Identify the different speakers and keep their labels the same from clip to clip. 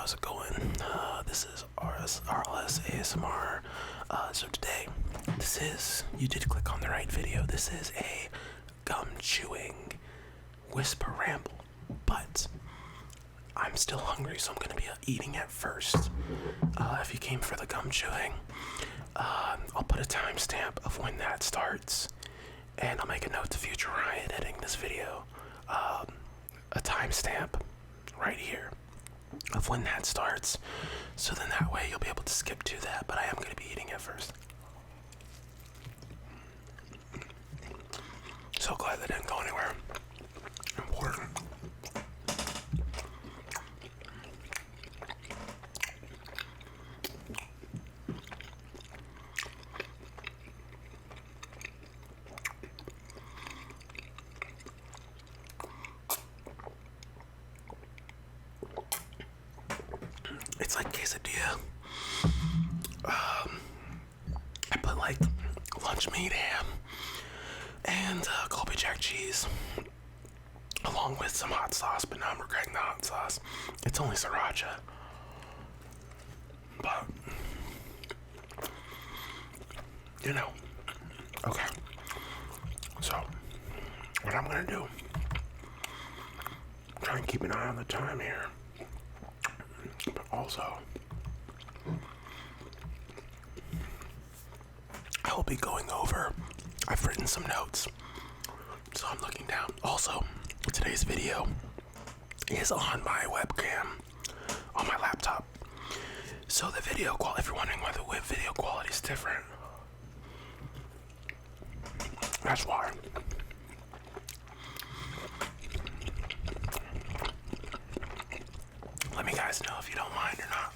Speaker 1: how's it going? This is RLS ASMR. So today, you did click on the right video. This is a gum chewing whisper ramble, but I'm still hungry, so I'm gonna be eating it first. If you came for the gum chewing, I'll put a timestamp of when that starts, and I'll make a note to future Ryan editing this video. A timestamp right here of when that starts, so then that way you'll be able to skip to that, but I am going to be eating it first. So glad that didn't go anywhere important. It's like quesadilla. I put like lunch meat, ham, and Colby Jack cheese, along with some hot sauce, but now I'm regretting the hot sauce. It's only sriracha. But, you know, okay. So, what I'm gonna do, try and keep an eye on the time here. But also, I will be going over, I've written some notes, so I'm looking down. Also, today's video is on my webcam, on my laptop. So the video quality, if you're wondering why the video quality is different, that's why. Let me guys know if you don't mind or not.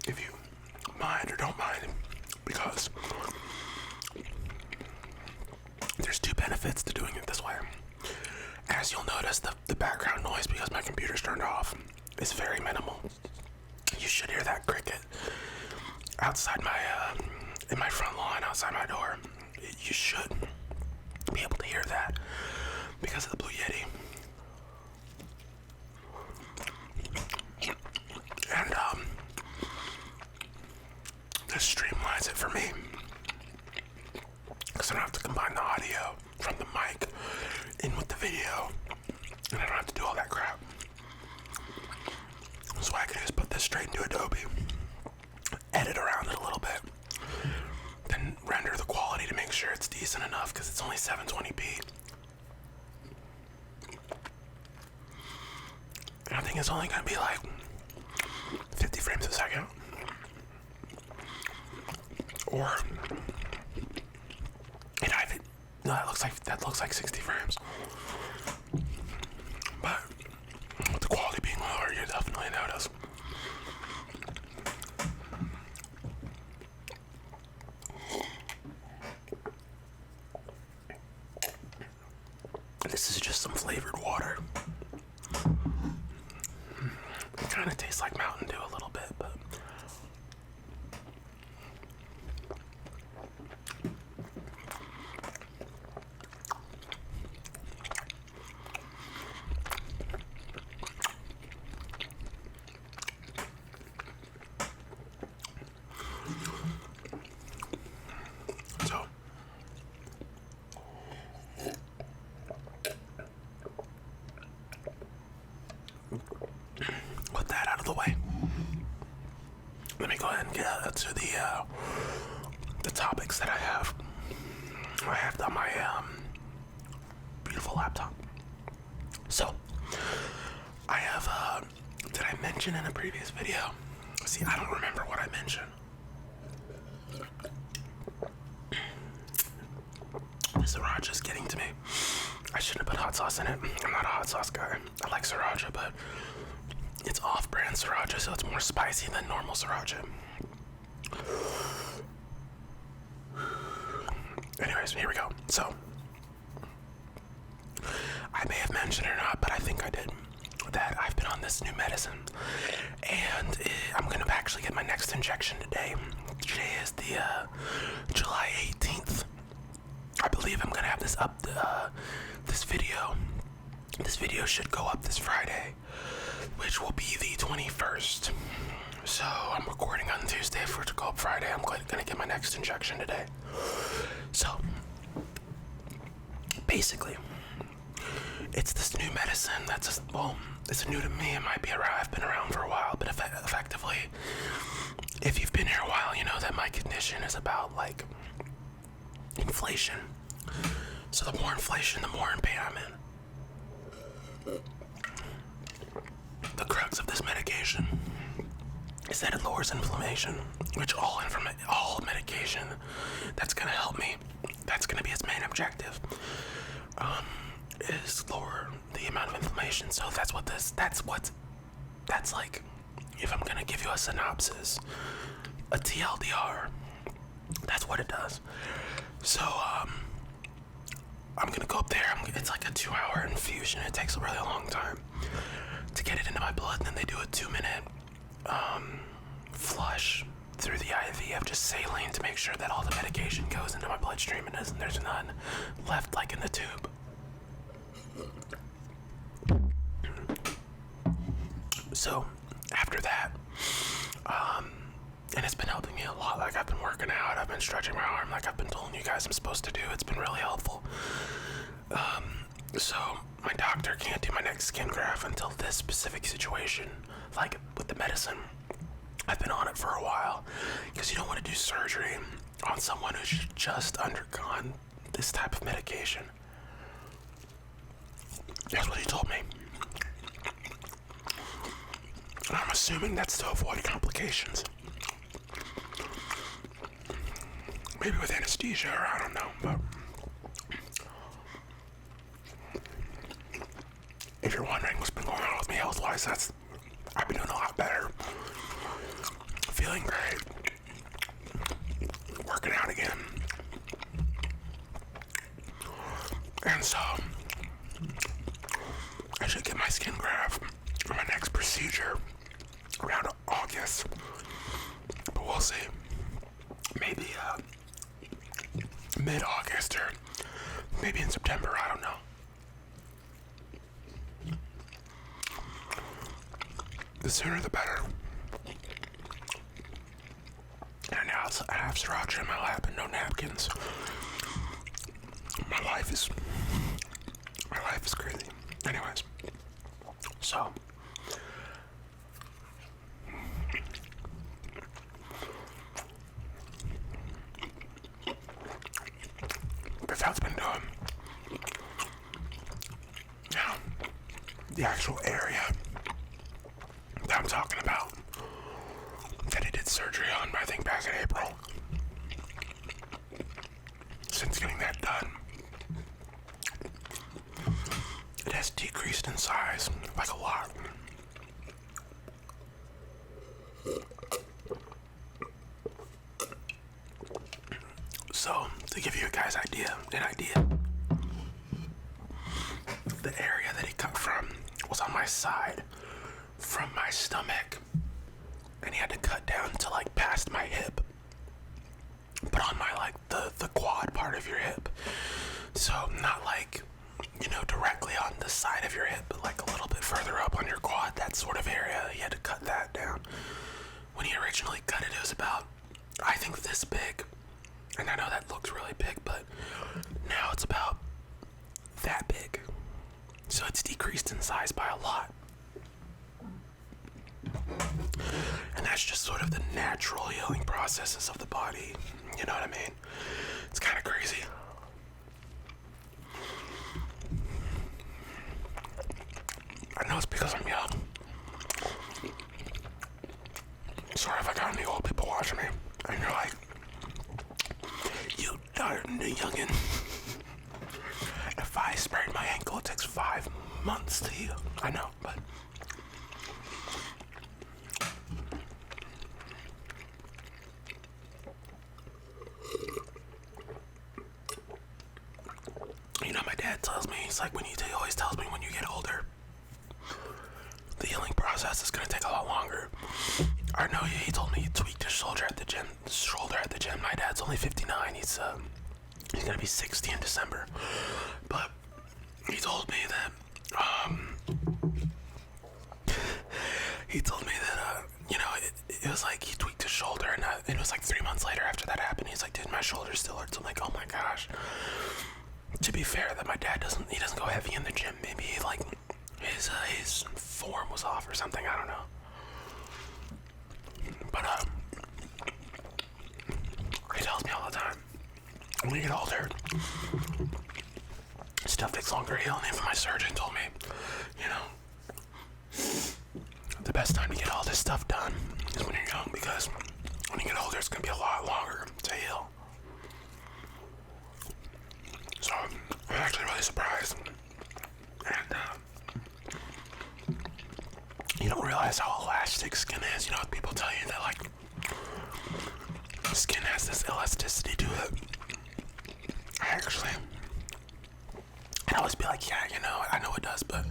Speaker 1: If you mind or don't mind, because there's two benefits to doing it this way. As you'll notice, the background noise, because my computer's turned off, is very minimal. You should hear that cricket outside in my front lawn, outside my door. You should be able to hear that because of the Blue Yeti. And this streamlines it for me, because I don't have to combine the audio from the mic in with the video, and I don't have to do all that crap. So I can just put this straight into Adobe, edit around it a little bit, then render the quality to make sure it's decent enough, because it's only 720p. And I think it's only going to be like 50 frames a second. Or no, that looks like 60 frames. But with the quality being lower, you definitely notice. This is just some flavored water. It kind of tastes like Mountain Dew a little bit, but so with that out of the way, let me go ahead and get to the topics that I have on my beautiful laptop. So I have did I mention in a previous video? See, I don't remember what I mentioned. The sriracha's getting to me. I shouldn't have put hot sauce in it. I'm not a hot sauce guy. I like sriracha, but it's off-brand sriracha, so it's more spicy than normal sriracha. Anyways, here we go. So, I may have mentioned it or not, but I think I did, that I've been on this new medicine, and I'm going to actually get my next injection today. Today is the July 18th. I believe I'm going to have this video should go up this Friday. which will be the 21st. So I'm recording on Tuesday for it to go up Friday. I'm gonna get my next injection today. So basically, it's this new medicine that's just, well, it's new to me. It might be around. I've been around for a while, but effectively, if you've been here a while, you know that my condition is about like inflation. So the more inflation, the more in pain I'm in. The crux of this medication is that it lowers inflammation, which all medication that's gonna help me, that's gonna be its main objective, is lower the amount of inflammation. So that's like, if I'm gonna give you a synopsis, a TLDR, that's what it does. So I'm gonna go up there. It's like a 2-hour infusion. It takes a really long time to get it into my blood, and then they do a 2-minute flush through the IV of just saline to make sure that all the medication goes into my bloodstream and there's none left like in the tube. So after that, and it's been helping me a lot. Like, I've been working out, I've been stretching my arm like I've been telling you guys I'm supposed to do. It's been really helpful. So my doctor can't do my next skin graft until this specific situation, like with the medicine. I've been on it for a while because you don't want to do surgery on someone who's just undergone this type of medication. That's what he told me. And I'm assuming that's to avoid complications. Maybe with anesthesia, or I don't know, but if you're wondering what's been going on with me health-wise, I've been doing a lot better. Feeling great. Working out again. And so, I should get my skin graft for my next procedure around August. But we'll see. Maybe, mid-August or maybe in September, I don't know. The sooner the better. And now I have sriracha in my lap and no napkins. My life is crazy. Anyways, so that's how it's been doing. Now, the actual area that I'm talking about, that he did surgery on, I think back in April. Since getting that done, it has decreased in size, like a lot. So, to give you guys an idea, the area that he cut from was on my side, from my stomach, and he had to cut down to like past my hip, but on my like the quad part of your hip. So not like, you know, directly on the side of your hip, but like a little bit further up on your quad, that sort of area. He had to cut that down. When he originally cut it, it was about, I think, this big. And I know that looks really big, but now it's about that big. So it's decreased in size by a lot. And that's just sort of the natural healing processes of the body. You know what I mean? It's kind of crazy. I know it's because I'm young. Sorry if I got any old people watching me. And you're like, you darn youngin'. If I sprained my ankle, it takes 5 months to heal. I know, but you know, my dad tells me, he's like, he always tells me when you get older, the healing process is gonna take a lot longer. I know he told me he tweaked his shoulder at the gym. My dad's only 59. He's gonna be 60 in December. But he told me that shoulder still hurts. I'm like, oh my gosh. To be fair, that my dad doesn't go heavy in the gym. Maybe like his form was off or something. I don't know. But he tells me all the time, when you get older, stuff takes longer healing. Even my surgeon told me, you know, the best time to get all this stuff done is when you're young, because when you get older, it's gonna be a lot longer to heal. So I'm actually really surprised, and you don't realize how elastic skin is. You know, people tell you that like skin has this elasticity to it. I always be like, yeah, you know, I know it does, but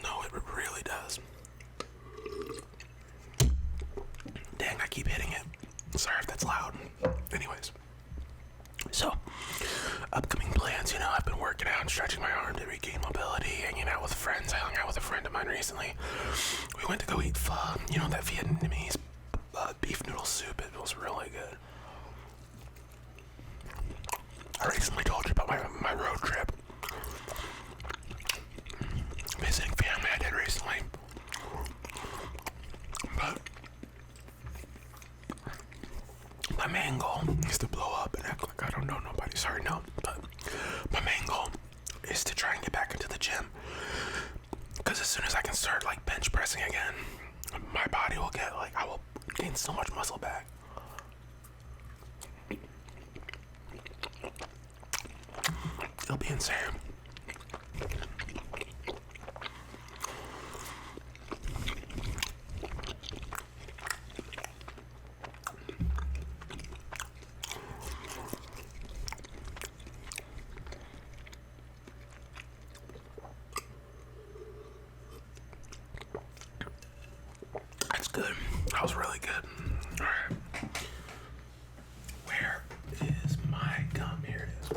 Speaker 1: no, it really does. Dang, I keep hitting it. Sorry if that's loud. Anyways, so upcoming plans, you know, I've been working out and stretching my arm to regain mobility, hanging out with friends. I hung out with a friend of mine recently. We went to go eat pho, you know, that Vietnamese beef noodle soup. It was really good. I recently told you about my road trip. Visiting family I did recently. But my main goal is to blow up and act like I don't know nobody. Sorry, no. But my main goal is to try and get back into the gym. Because as soon as I can start like bench pressing again, my body will get like, I will gain so much muscle back. It'll be insane. That's good. That was really good. All right. Where is my gum? Here it is.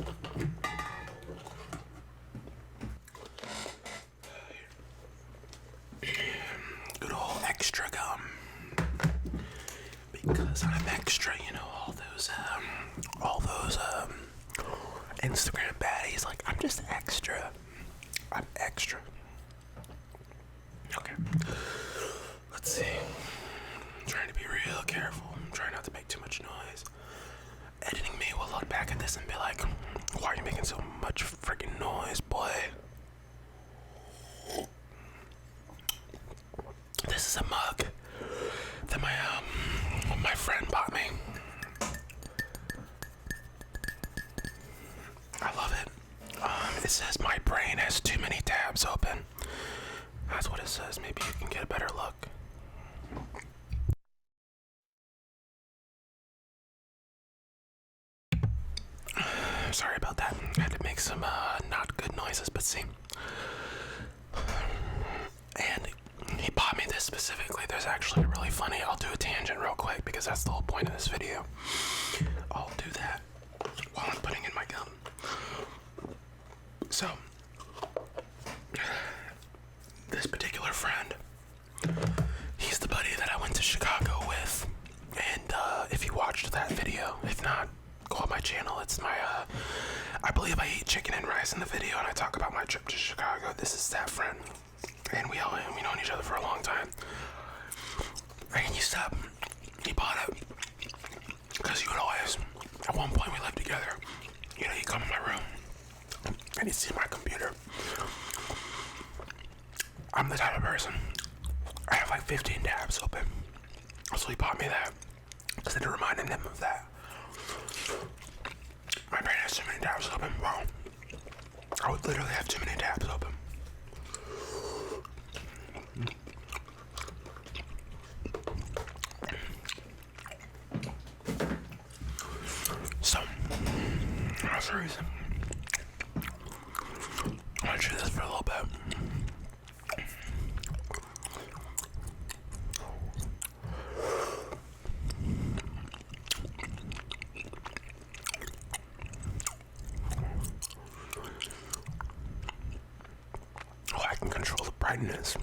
Speaker 1: Good old extra gum. Because I'm extra, you know, all those Instagram baddies, like, I'm just extra. I'm extra. Okay. Let's see. I'm trying to be real careful. I'm trying not to make too much noise. Editing me will look back at this and be like, why are you making so much freaking noise, boy? This is a mug that my friend bought me. I love it. It says my brain has too many tabs open. That's what it says. Maybe you can get a better look. Sorry about that. I had to make some not good noises, but see. And he bought me this specifically. There's actually really funny. I'll do a tangent real quick because that's the whole point of this video. I'll do that while I'm putting in my gum. So, this particular friend, he's the buddy that I went to Chicago with. And if you watched that video, if not, go on my channel. It's my, I believe I eat chicken and rice in the video, and I talk about my trip to Chicago. This is that friend. And we known each other for a long time. And he bought it. Because you would always, at one point we lived together, you know, he'd come in my room, and he'd see my computer. I'm the type of person, I have like 15 tabs open. So he bought me that, because it reminded him of that. My brain has too many tabs open. Well, I would literally have too many tabs open. So, that's the reason. I'm gonna chew this for a little bit. Oh, I can control the brightness.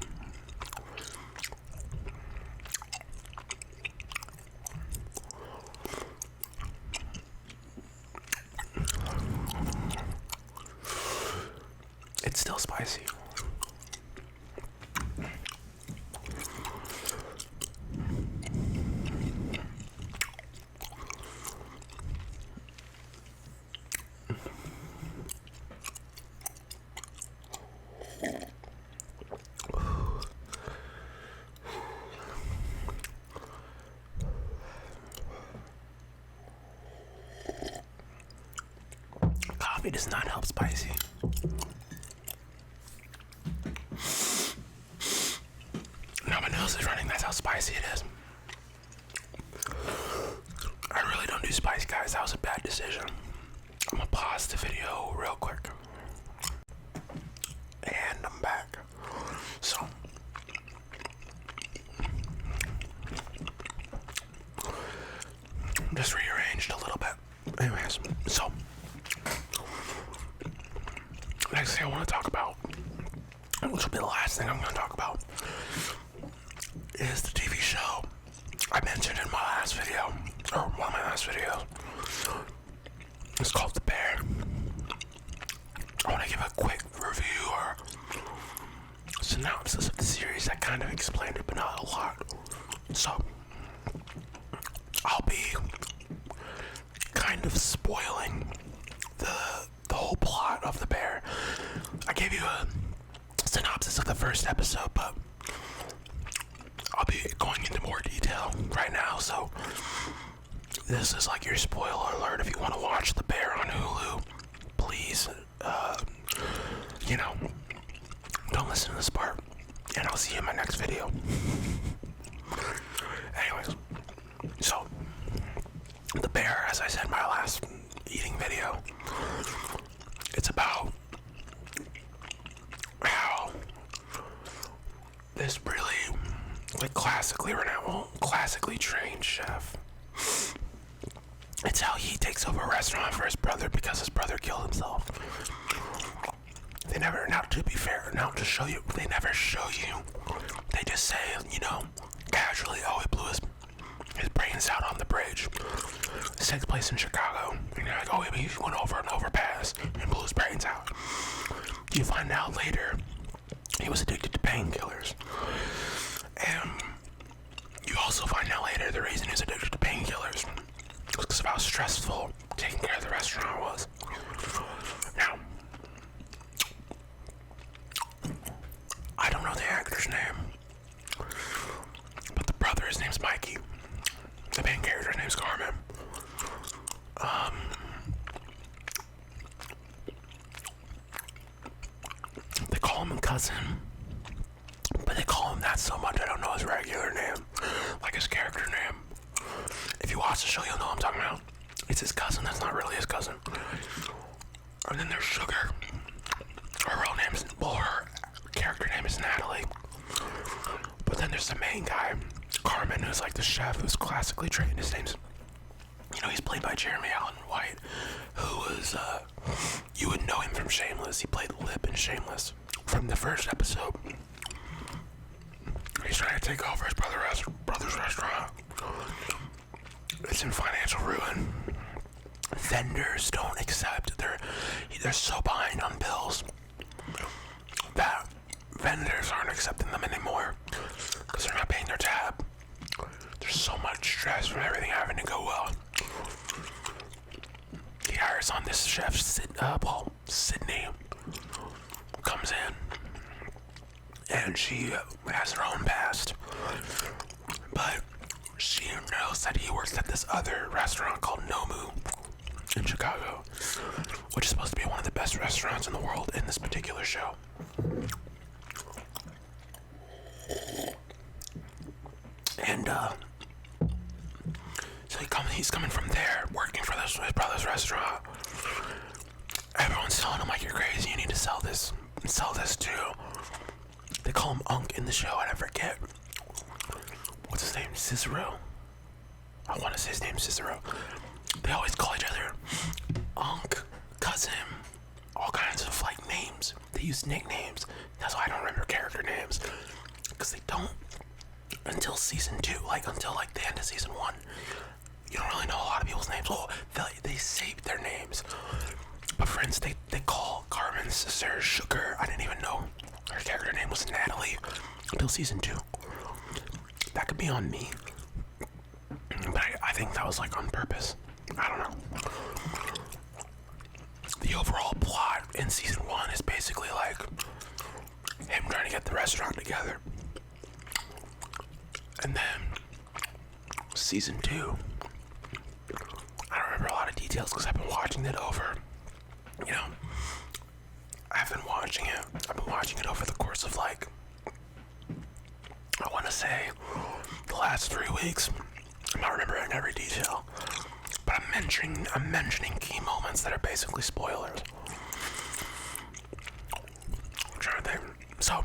Speaker 1: It's still spicy. Coffee does not help spicy. Now my nose is running, that's how spicy it is. I really don't do spice, guys. That was a bad decision. I'm gonna pause the video real quick. And I'm back. So, just rearranged a little bit. Anyways, so next thing I want to talk about, which will be the last thing I'm going to talk about, is the TV show I mentioned in my last video, or one of my last videos. It's called The Bear. I want to give a quick review or synopsis of the series. I kind of explained it, but not a lot. So, I'll be kind of spoiling the whole plot of The Bear. I gave you a synopsis of the first episode, but I'll be going into more detail right now, so this is like your spoiler alert. If you want to watch The Bear on Hulu, please, don't listen to this part, and I'll see you in my next video. Anyways, so, The Bear, as I said in my last eating video, it's about how this really, classically trained chef, it's how he takes over a restaurant for his brother because his brother killed himself. They never show you. They just say, casually, oh, he blew his brains out on the bridge. This takes place in Chicago. And you're like, oh, he went over an overpass and blew his brains out. You find out later he was addicted to painkillers. And you also find out later the reason he's addicted to painkillers was because of how stressful taking care of the restaurant was. Now, I don't know the actor's name, but the brother, his name's Mikey. The main character's name's Carmen. They call him cousin, but they call him that so much I don't know his regular name, like his character name. If you watch the show, you'll know what I'm talking about. It's his cousin that's not really his cousin. And then there's Sugar. Her character name is Natalie. But then there's the main guy, Carmen, who's like the chef who's classically trained. His name's, he's played by Jeremy Allen White, who was, you would know him from Shameless. He played Lip in Shameless. From the first episode, he's trying to take over his brother's restaurant. It's in financial ruin. Vendors don't accept. They're so behind on bills that vendors aren't accepting them anymore because they're not paying their tab. There's so much stress from everything having to go well. He hires on this chef, Sydney, comes in, and she has her own past, but she knows that he works at this other restaurant called Nomu in Chicago, which is supposed to be one of the best restaurants in the world in this particular show. And so he's coming from there, working for his brother's restaurant. Everyone's telling him, like, you're crazy, you need to sell this too. They call him Unc in the show, and I forget what's his name, Cicero? I want to say his name's Cicero. They always call each other Unc, cousin, all kinds of like names. They use nicknames. That's why I don't remember character names, because they don't until season 2, until the end of season 1. You don't really know a lot of people's names. Well, they save their names. But friends, they call Carmen's sister Sugar. I didn't even know her character name was Natalie until season 2. That could be on me, but I think that was like on purpose. I don't know. The overall plot in season 1 is basically like him trying to get the restaurant together. And then season 2, I don't remember a lot of details because I've been watching it over, you know, I've been watching it over the course of like, I want to say the last 3 weeks. I'm not remembering every detail, but I'm mentioning key moments that are basically spoilers. I'm trying to think. So,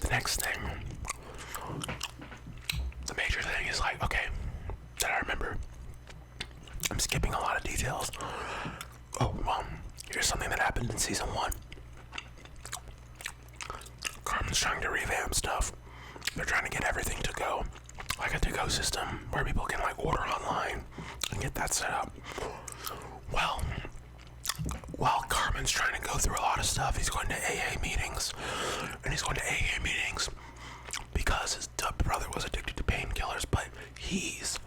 Speaker 1: the next thing, the major thing is like, okay, that I remember. I'm skipping a lot of details. Oh, well, here's something that happened in season 1. Carmen's trying to revamp stuff. They're trying to get everything to go, like a to-go system where people can like order online and get that set up. Well, while Carmen's trying to go through a lot of stuff, he's going to AA meetings, and he's going to AA meetings because his brother was addicted to painkillers, but he's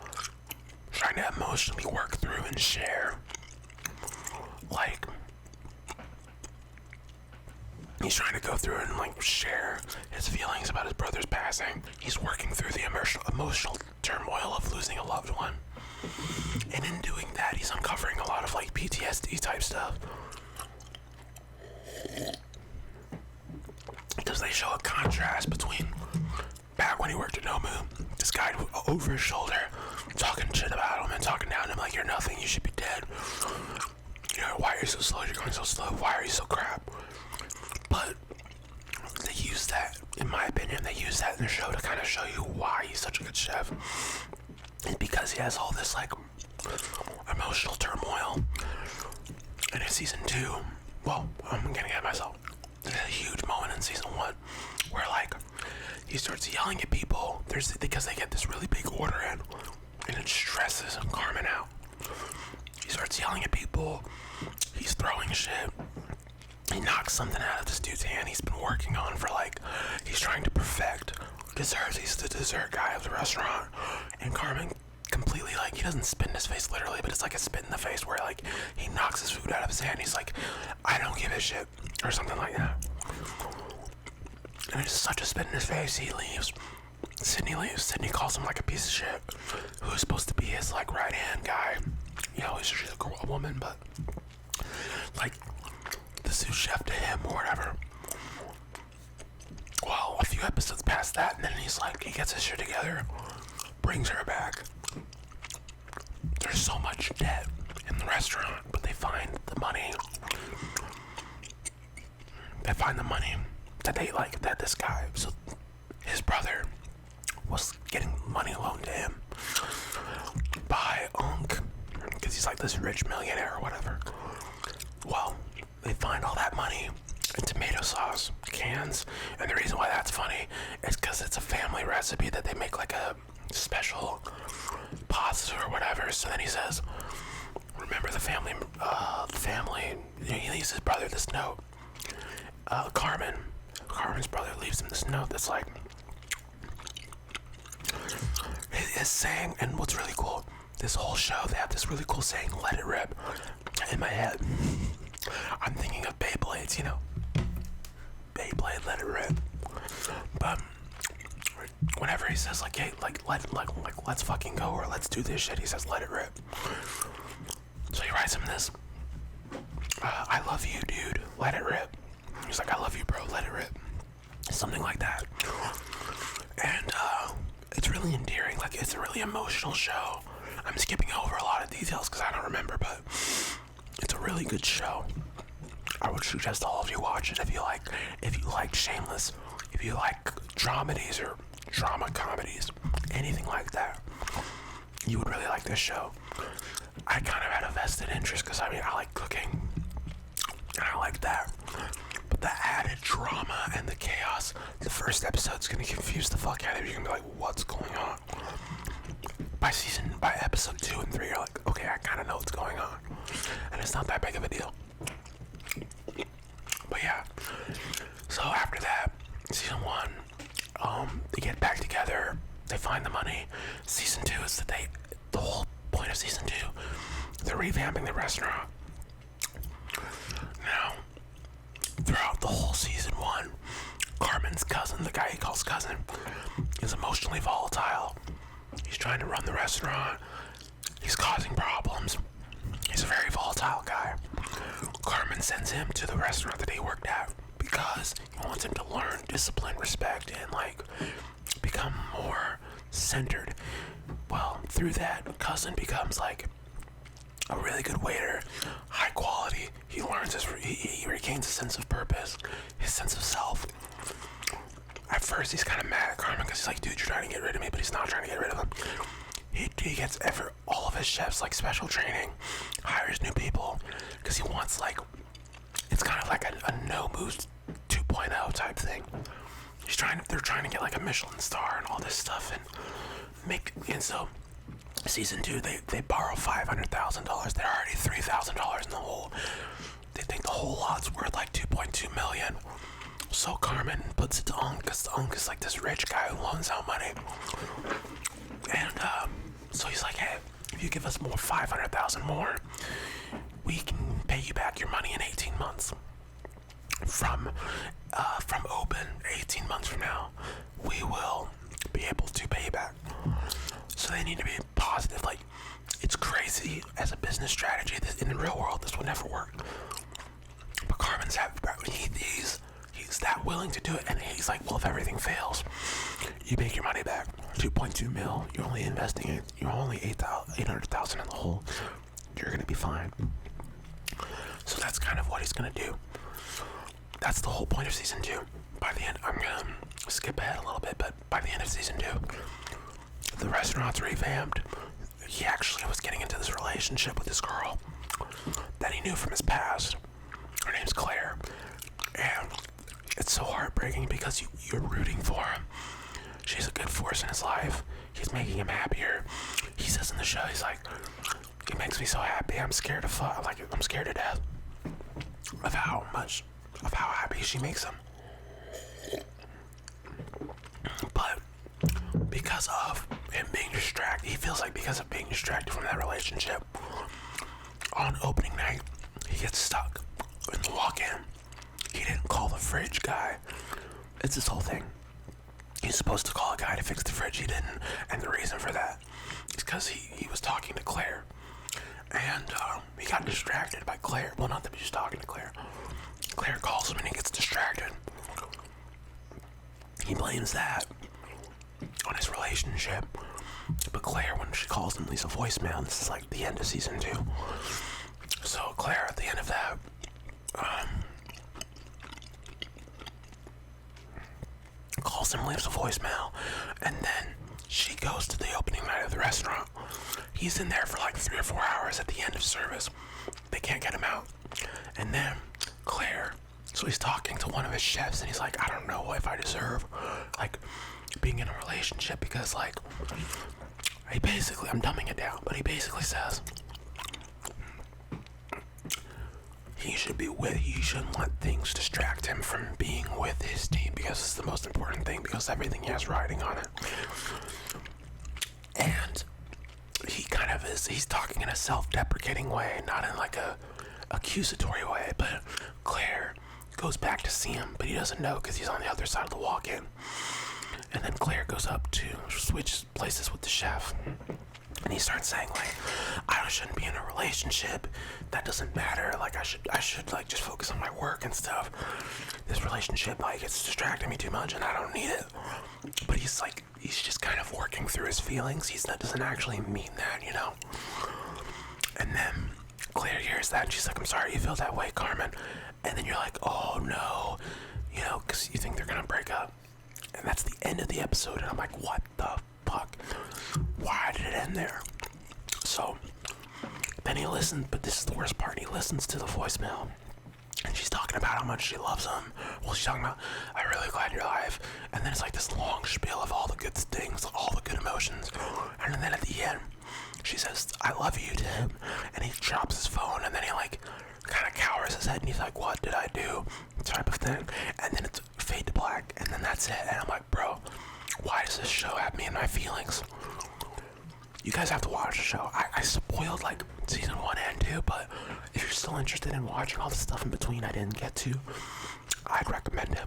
Speaker 1: trying to emotionally work through and share, like, he's trying to go through and like share his feelings about his brother's passing. He's working through the emotional turmoil of losing a loved one. And in doing that, he's uncovering a lot of like PTSD type stuff. Because they show a contrast between back when he worked at Nomu, this guy over his shoulder talking shit about him and talking down to him like, you're nothing, you should be dead. You know, why are you so slow? You're going so slow. Why are you so crap? But they use that, in my opinion, they use that in the show to kind of show you why he's such a good chef. It's because he has all this like emotional turmoil. And in season 2, well, I'm getting ahead of myself. There's a huge moment in season 1 where like he starts yelling at people. Because they get this really big order in, and it stresses Carmen out. He starts yelling at people. He's throwing shit. He knocks something out of this dude's hand he's been working on for like, he's trying to perfect desserts. He's the dessert guy of the restaurant. And Carmen completely like, he doesn't spit in his face literally, but it's like a spit in the face where like he knocks his food out of his hand. He's like, I don't give a shit, or something like that. And it's such a spit in his face. He leaves. Sydney leaves. Sydney calls him like a piece of shit, who's supposed to be his like right hand guy. You know, she's a woman, but like the sous chef to him or whatever. Well, a few episodes past that, and then he's like, he gets his shit together, brings her back. There's so much debt in the restaurant, but they find the money. They find the money that they like, that this guy, so his brother was getting money loaned to him by Unc, because he's like this rich millionaire or whatever. Well, they find all that money in tomato sauce cans, and the reason why that's funny is because it's a family recipe that they make like a special pasta or whatever. So then he says, remember the family, he leaves his brother this note. Carmen's brother leaves him this note that's like, his saying, and what's really cool, this whole show, they have this really cool saying, let it rip. In my head, I'm thinking of Beyblades, you know, Beyblade, let it rip. But whenever he says like, hey, let's fucking go, or let's do this shit, he says, let it rip. So he writes him this, I love you, dude, let it rip. He's like, I love you, bro, let it rip. Something like that. And it's really endearing. Like, it's a really emotional show. I'm skipping over a lot of details because I don't remember, but it's a really good show. I would suggest all of you watch it if you like Shameless, if you like dramedies or drama comedies, anything like that. You would really like this show. I kind of had a vested interest because I like cooking, and I like that. But the added drama and the chaos, the first episode's gonna confuse the fuck out of you. You're gonna be like, what's going on? By episode 2 and 3, you're like, okay, I kinda know what's going on. And it's not that big of a deal. They get back together. They find the money. Season 2 is that the whole point of season 2, they're revamping the restaurant. Now, throughout the whole season 1, Carmen's cousin, the guy he calls cousin, is emotionally volatile. He's trying to run the restaurant. He's causing problems. He's a very volatile guy. Carmen sends him to the restaurant that he worked at because he wants him to learn discipline, respect, and become more centered. Well, through that, cousin becomes a really good waiter, high quality. He learns he regains a sense of purpose, his sense of self. At first, he's kind of mad at Carmen because he's like, dude, you're trying to get rid of me, but he's not trying to get rid of him. He gets all of his chefs special training, hires new people because he wants it's kind of like a no moves 2.0 type thing. They're trying to get a Michelin star and all this stuff and so season 2 they borrow $500,000. They're already $3,000 in the hole. They think the whole lot's worth $2.2 million. So Carmen puts it to Unc, because Unc is this rich guy who loans out money. And so he's like, hey, if you give us more $500,000 more, we can pay you back your money in 18 months. From open 18 months from now, we will be able to pay you back. So they need to be positive. It's crazy as a business strategy. In the real world, this would never work. But Carmen's he's that willing to do it, and he's like, well, if everything fails, you make your money back. 2.2 mil. You're only investing it. You're only 800,000 in the hole. You're gonna be fine. So that's kind of what he's gonna do. That's the whole point of season 2. By the end, I'm gonna skip ahead a little bit, but by the end of season 2, the restaurant's revamped. He actually was getting into this relationship with this girl that he knew from his past. Her name's Claire. And it's so heartbreaking because you're rooting for him. She's a good force in his life. He's making him happier. He says in the show, he's like, it makes me so happy. I'm scared to fuck. I'm scared to death of how happy she makes him. But because of him being distracted, he feels like because of being distracted from that relationship, on opening night, he gets stuck in the walk-in. He didn't call the fridge guy. It's this whole thing. He's supposed to call a guy to fix the fridge. He didn't. And the reason for that is because he was talking to Claire. And he got distracted by Claire. Well, not that he was talking to Claire. Claire calls him and he gets distracted. He blames that on his relationship. But Claire, when she calls him, leaves a voicemail. This is the end of season 2. So Claire, at the end of that, calls him, leaves a voicemail, and then she goes to the opening night of the restaurant. He's in there for 3 or 4 hours at the end of service. They can't get him out. And then Claire, so he's talking to one of his chefs, and he's like, I don't know if I deserve being in a relationship because he basically, I'm dumbing it down, but he basically says he shouldn't let things distract him from being with his team because it's the most important thing, because everything he has riding on it. And he kind of he's talking in a self-deprecating way, not in a accusatory way, but Claire goes back to see him, but he doesn't know because he's on the other side of the walk-in. And then Claire goes up to switch places with the chef. And he starts saying I shouldn't be in a relationship. That doesn't matter. I should just focus on my work and stuff. This relationship it's distracting me too much, and I don't need it. But he's just kind of working through his feelings. That doesn't actually mean that, And then Claire hears that, and she's like, I'm sorry you feel that way, Carmen. And then you're like, oh no, because you think they're gonna break up. And that's the end of the episode, and I'm like, what the fuck? Why did it end there? So then he listens, but this is the worst part. He listens to the voicemail, and she's talking about how much she loves him. Well, she's talking about, I'm really glad you're alive. And then it's this long spiel of all the good things, all the good emotions. And then at the end, she says, I love you to him. And he drops his phone, and then he kind of cowers his head, and he's like, what did I do? Type of thing. And then it's fade to black, and then that's it. And I'm like, bro, why this show had me in my feelings. You guys have to watch the show. I spoiled like season 1 and 2, but if you're still interested in watching all the stuff in between I didn't get to, I'd recommend it.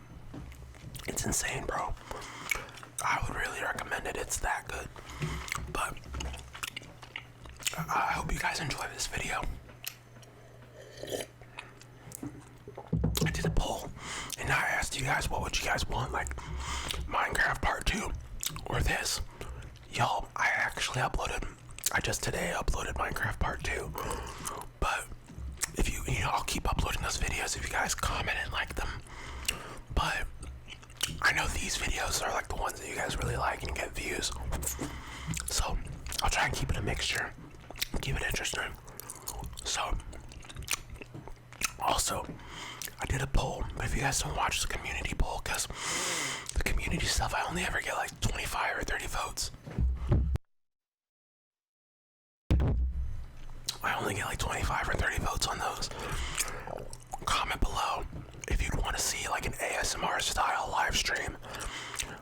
Speaker 1: It's insane, bro. I would really recommend it. It's that good. But I hope you guys enjoy this video. I did a poll, and I asked you guys, what would you guys want, like Minecraft Part 2 or this? Y'all, I just today uploaded Minecraft Part 2, but if you know, I'll keep uploading those videos if you guys comment and like them. But I know these videos are like the ones that you guys really like and get views, so I'll try and keep it a mixture, keep it interesting. So, also, I did a poll, but if you guys don't watch the community poll, because the community stuff, I only ever get like 25 or 30 votes. I only get like 25 or 30 votes on those. Comment below if you'd want to see like an ASMR style live stream.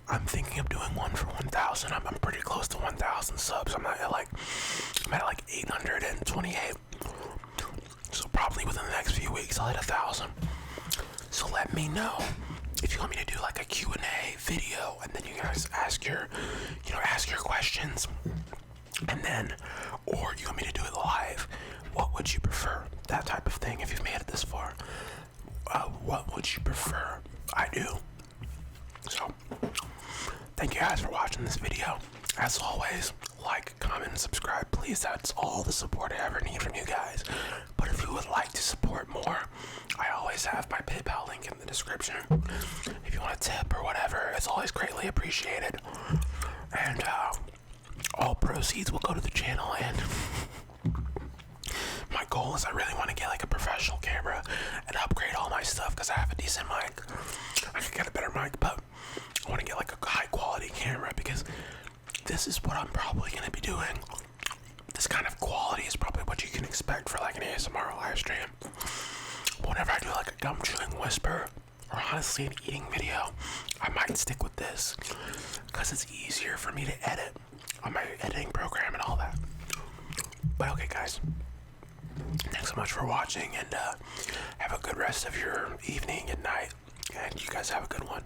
Speaker 1: I'm thinking of doing one for 1,000. I'm pretty close to 1,000 subs. I'm at like 828. So probably within the next few weeks I'll hit 1,000. So let me know if you want me to do like a Q&A video, and then you guys ask your questions, and then, or you want me to do it live. What would you prefer? That type of thing. If you've made it this far, what would you prefer I do? So, thank you guys for watching this video. As always, like, comment, and subscribe, please. That's all the support I ever need from you guys. But if you would like to support more, I always have my PayPal link in the description. If you want a tip or whatever, it's always greatly appreciated. And all proceeds will go to the channel. And my goal is I really want to get like a professional camera and upgrade all my stuff, because I have a decent mic. I could get a better mic, but I want to get like a high quality camera, because this is what I'm probably going to be doing. This kind of quality is probably what you can expect for like an ASMR live stream. But whenever I do like a gum chewing whisper, or honestly an eating video, I might stick with this, because it's easier for me to edit on my editing program and all that. But okay guys, thanks so much for watching, and have a good rest of your evening and night, and you guys have a good one.